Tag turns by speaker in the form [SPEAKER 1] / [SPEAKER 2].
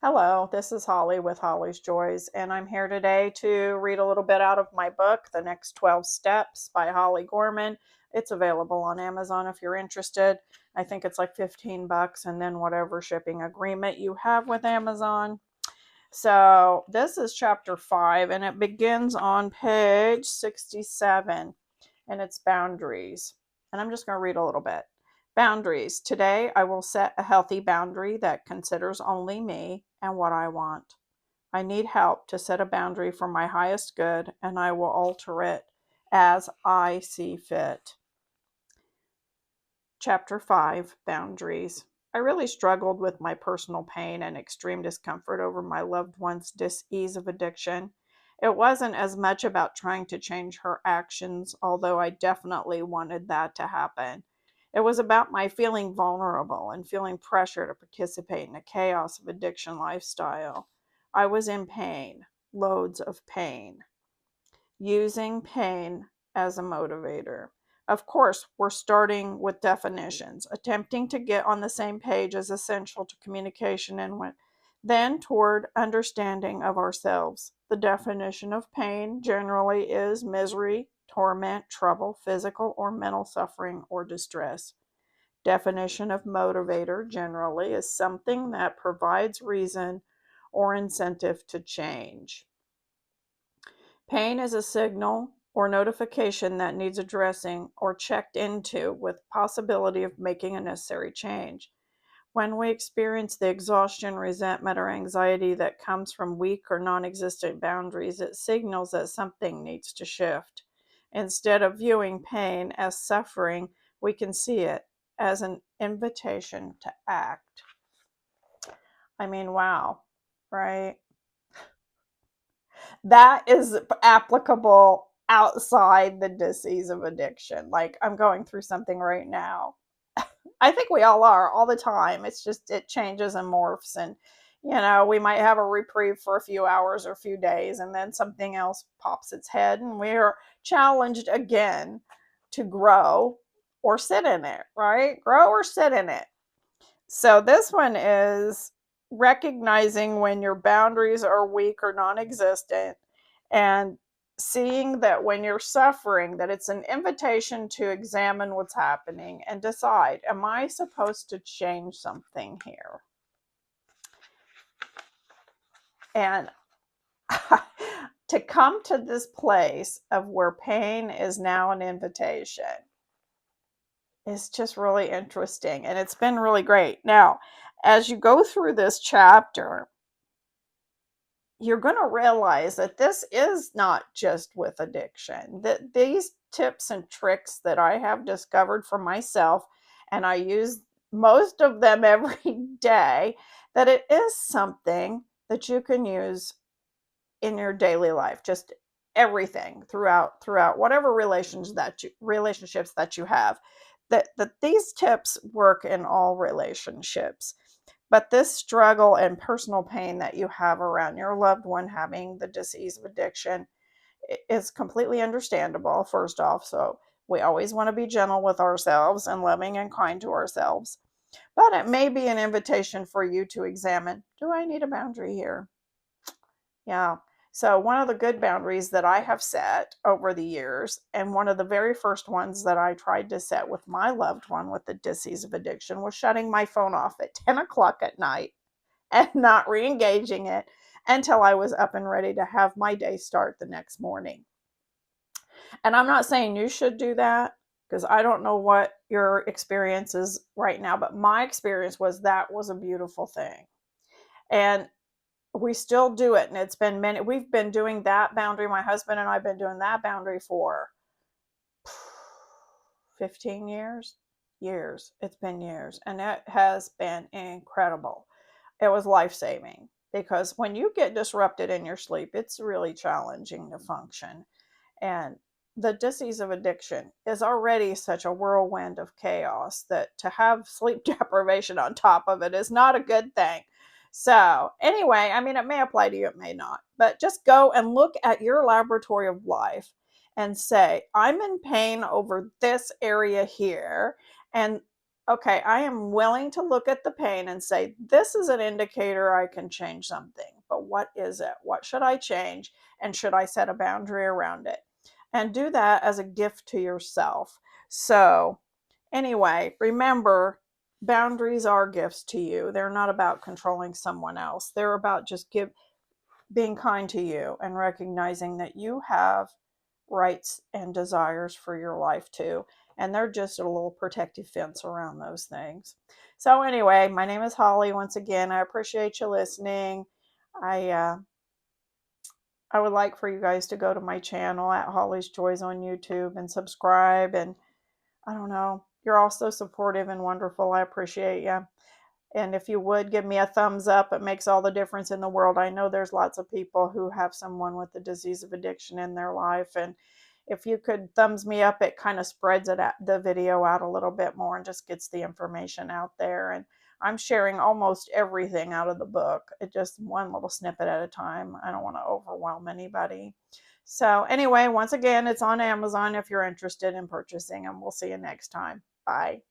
[SPEAKER 1] Hello, this is Holly with Holly's Joys, and I'm here today to read a little bit out of my book, The Next 12 Steps by Holly Gorman. It's available on Amazon if you're interested. I think it's like 15 bucks and then whatever shipping agreement you have with Amazon. So, this is chapter 5 and it begins on page 67 and it's boundaries. And I'm just going to read a little bit. Boundaries. Today, I will set a healthy boundary that considers only me and what I want. I need help to set a boundary for my highest good, and I will alter it as I see fit. Chapter 5 Boundaries. I really struggled with my personal pain and extreme discomfort over my loved one's dis-ease of addiction. It wasn't as much about trying to change her actions, although I definitely wanted that to happen. It was about my feeling vulnerable and feeling pressure to participate in the chaos of addiction lifestyle. I was in pain, loads of pain, using pain as a motivator. Of course, we're starting with definitions. Attempting to get on the same page is essential to communication and then toward understanding of ourselves. The definition of pain generally is misery, torment, trouble, physical or mental suffering or distress. Definition of motivator generally is something that provides reason or incentive to change. Pain is a signal or notification that needs addressing or checked into with possibility of making a necessary change. When we experience the exhaustion, resentment, or anxiety that comes from weak or non-existent boundaries, it signals that something needs to shift. Instead of viewing pain as suffering, we can see it as an invitation to act. I mean, wow, right? That is applicable outside the disease of addiction. Like, I'm going through something right now. I think we all are all the time. It's just, it changes and morphs. And, we might have a reprieve for a few hours or a few days, and then something else pops its head, and we're challenged again to grow or sit in it, right? Grow or sit in it. So this one is recognizing when your boundaries are weak or non-existent, and seeing that when you're suffering, that it's an invitation to examine what's happening and decide, am I supposed to change something here? And to come to this place of where pain is now an invitation is just really interesting, and it's been really great. Now, as you go through this chapter, you're going to realize that this is not just with addiction, that these tips and tricks that I have discovered for myself, and I use most of them every day, that it is something that you can use in your daily life, just everything throughout whatever relationships that you have, that these tips work in all relationships. But this struggle and personal pain that you have around your loved one having the disease of addiction is completely understandable, first off. So we always want to be gentle with ourselves and loving and kind to ourselves. But it may be an invitation for you to examine, do I need a boundary here? Yeah. So, one of the good boundaries that I have set over the years, and one of the very first ones that I tried to set with my loved one with the disease of addiction, was shutting my phone off at 10 o'clock at night and not re engaging it until I was up and ready to have my day start the next morning. And I'm not saying you should do that, because I don't know what your experience is right now, but my experience was that was a beautiful thing. And we still do it, and it's been we've been doing that boundary, my husband and I've been doing that boundary for 15 years. It's been years, and it has been incredible. It was life-saving, because when you get disrupted in your sleep, it's really challenging to function. And the disease of addiction is already such a whirlwind of chaos that to have sleep deprivation on top of it is not a good thing. So, anyway, I mean, it may apply to you, it may not, but just go and look at your laboratory of life and say, I'm in pain over this area here. And okay, I am willing to look at the pain and say, this is an indicator I can change something. But what is it? What should I change? And should I set a boundary around it? And do that as a gift to yourself. So, anyway, remember, boundaries are gifts to you. They're not about controlling someone else. They're about just being kind to you and recognizing that you have rights and desires for your life too. And they're just a little protective fence around those things. So, anyway, my name is Holly. Once again, I appreciate you listening. I, uh, I would like for you guys to go to my channel at Holly's Joys on YouTube and subscribe. And I don't know, you're all so supportive and wonderful. I appreciate you. And if you would give me a thumbs up, it makes all the difference in the world. I know there's lots of people who have someone with the disease of addiction in their life. And if you could thumbs me up, it kind of spreads the video out a little bit more and just gets the information out there. And I'm sharing almost everything out of the book. It just one little snippet at a time. I don't want to overwhelm anybody. So anyway, once again, it's on Amazon if you're interested in purchasing, and we'll see you next time. Bye.